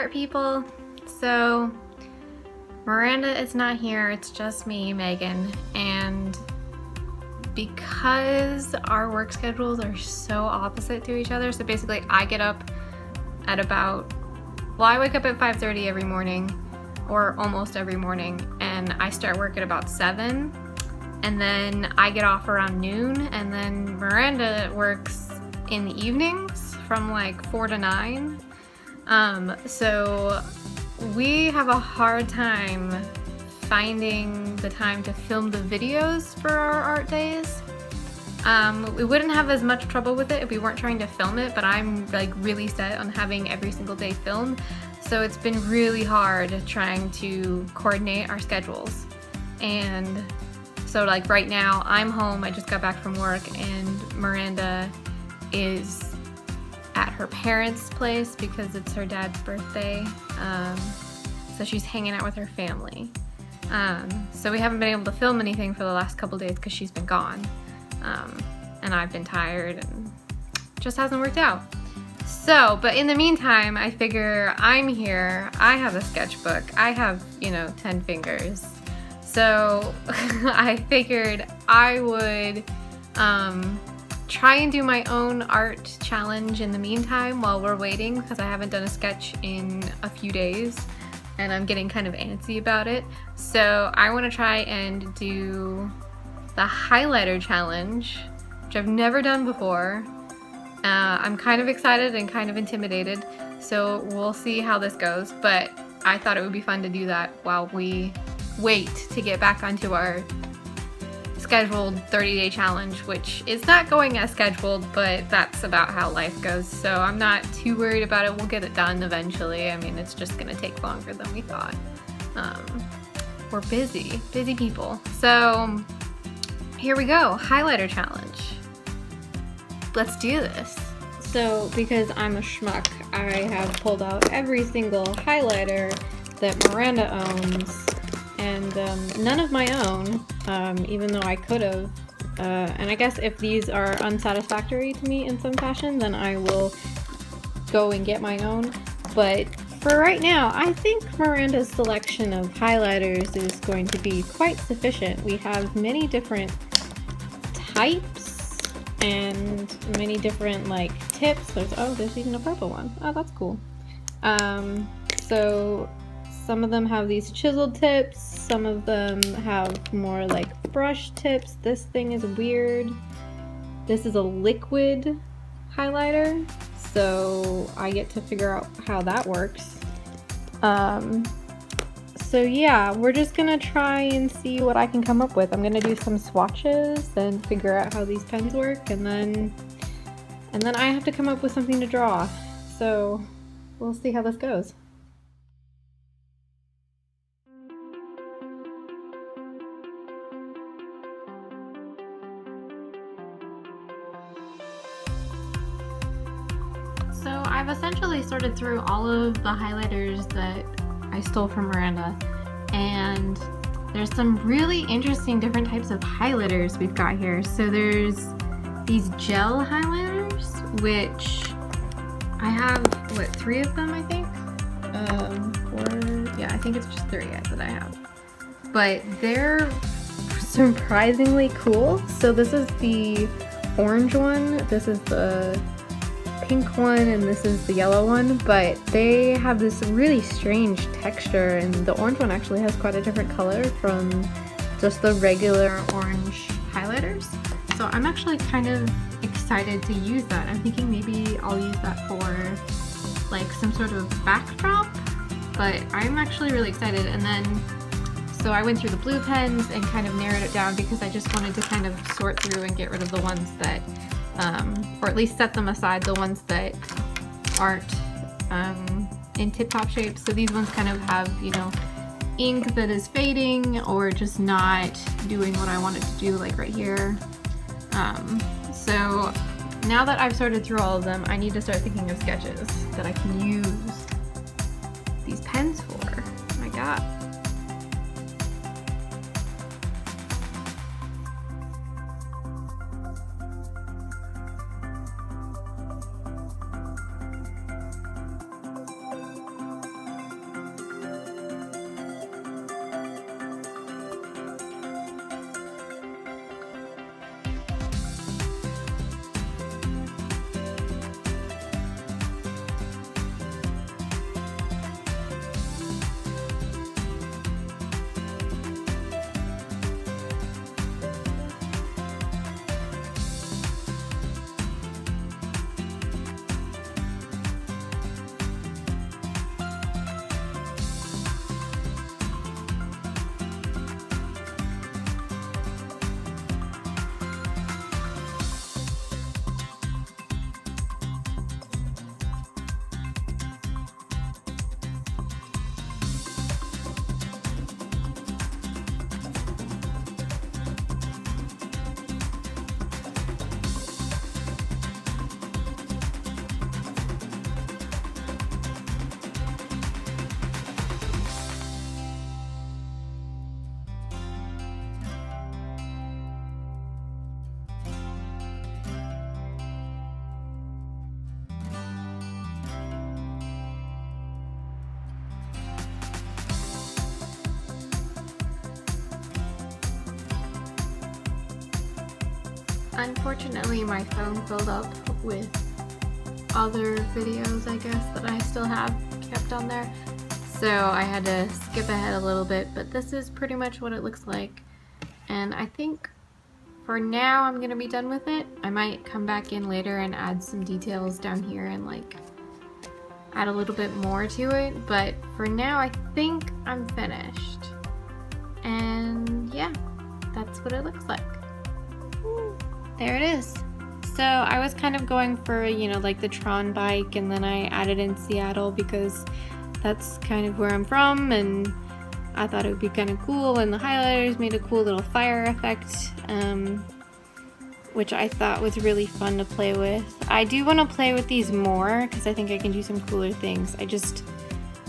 art people. So Miranda is not here, it's just me, Megan, and because our work schedules are so opposite to each other, so basically I get up at I wake up at 5:30 every morning, or almost every morning, and I start work at about 7, and then I get off around noon, and then Miranda works in the evenings from like 4 to 9. So we have a hard time finding the time to film the videos for our art days. We wouldn't have as much trouble with it if we weren't trying to film it, but I'm like really set on having every single day filmed. So it's been really hard trying to coordinate our schedules. And so like right now I'm home, I just got back from work, and Miranda is at her parents' place because it's her dad's birthday. So she's hanging out with her family. So we haven't been able to film anything for the last couple days because she's been gone. And I've been tired and just hasn't worked out. So, but in the meantime, I figure I'm here, I have a sketchbook, I have, 10 fingers. So I figured I would try and do my own art challenge in the meantime while we're waiting, because I haven't done a sketch in a few days and I'm getting kind of antsy about it. So I want to try and do the highlighter challenge, which I've never done before. I'm kind of excited and kind of intimidated, so we'll see how this goes, but I thought it would be fun to do that while we wait to get back onto our scheduled 30-day challenge, which is not going as scheduled, but that's about how life goes, so I'm not too worried about it. We'll get it done eventually. I mean, it's just gonna take longer than we thought. We're busy people. So here we go, highlighter challenge. Let's do this. So because I'm a schmuck, I have pulled out every single highlighter that Miranda owns, and none of my own, even though I could have. And I guess if these are unsatisfactory to me in some fashion, then I will go and get my own. But for right now, I think Miranda's selection of highlighters is going to be quite sufficient. We have many different types and many different like tips. There's even a purple one. Oh, that's cool. So some of them have these chiseled tips, some of them have more like brush tips. This thing is weird. This is a liquid highlighter, so I get to figure out how that works. So yeah, we're just gonna try and see what I can come up with. I'm gonna do some swatches and figure out how these pens work, and then I have to come up with something to draw. So we'll see how this goes. So I've essentially sorted through all of the highlighters that I stole from Miranda, and there's some really interesting different types of highlighters we've got here. So there's these gel highlighters, which I have, 3 of them, I think? 4, yeah, I think it's just 3 that I have. But they're surprisingly cool. So this is the orange one, this is the pink one, and this is the yellow one, but they have this really strange texture, and the orange one actually has quite a different color from just the regular orange highlighters. So I'm actually kind of excited to use that. I'm thinking maybe I'll use that for like some sort of backdrop, but I'm actually really excited. And then so I went through the blue pens and kind of narrowed it down because I just wanted to kind of sort through and get rid of the ones that or at least set them aside, the ones that aren't in tip-top shape. So these ones kind of have, ink that is fading or just not doing what I want it to do, like right here. So now that I've sorted through all of them, I need to start thinking of sketches that I can use these pens for. Oh my god. Unfortunately, my phone filled up with other videos, I guess, that I still have kept on there. So I had to skip ahead a little bit, but this is pretty much what it looks like. And I think for now I'm gonna be done with it. I might come back in later and add some details down here and like add a little bit more to it, but for now I think I'm finished. And yeah, that's what it looks like. There it is. So I was kind of going for, you know, like the Tron bike, and then I added in Seattle because that's kind of where I'm from, and I thought it would be kind of cool, and the highlighters made a cool little fire effect, which I thought was really fun to play with. I do want to play with these more because I think I can do some cooler things.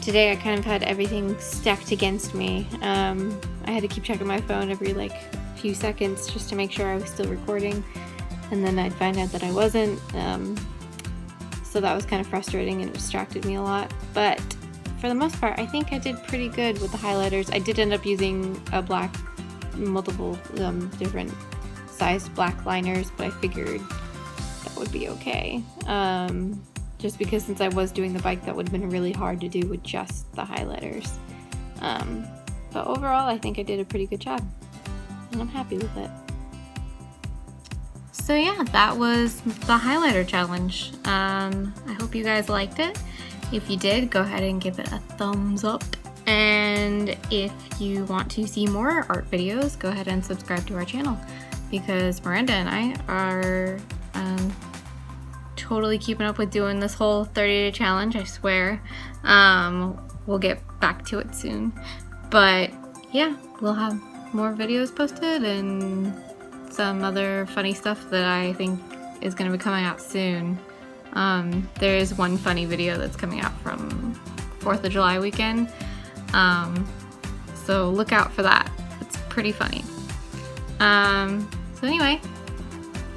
Today I kind of had everything stacked against me. I had to keep checking my phone every like few seconds just to make sure I was still recording, and then I'd find out that I wasn't. So that was kind of frustrating and it distracted me a lot. But for the most part, I think I did pretty good with the highlighters. I did end up using multiple different sized black liners, but I figured that would be okay. Just because since I was doing the bike, that would have been really hard to do with just the highlighters. But overall, I think I did a pretty good job, and I'm happy with it. So yeah, that was the highlighter challenge. I hope you guys liked it. If you did, go ahead and give it a thumbs up. And if you want to see more art videos, go ahead and subscribe to our channel, because Miranda and I are totally keeping up with doing this whole 30-day challenge, I swear. We'll get back to it soon. But yeah, we'll have more videos posted and some other funny stuff that I think is going to be coming out soon. There is one funny video that's coming out from 4th of July weekend. So look out for that. It's pretty funny. So anyway,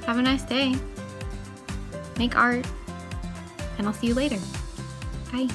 have a nice day. Make art, and I'll see you later. Bye.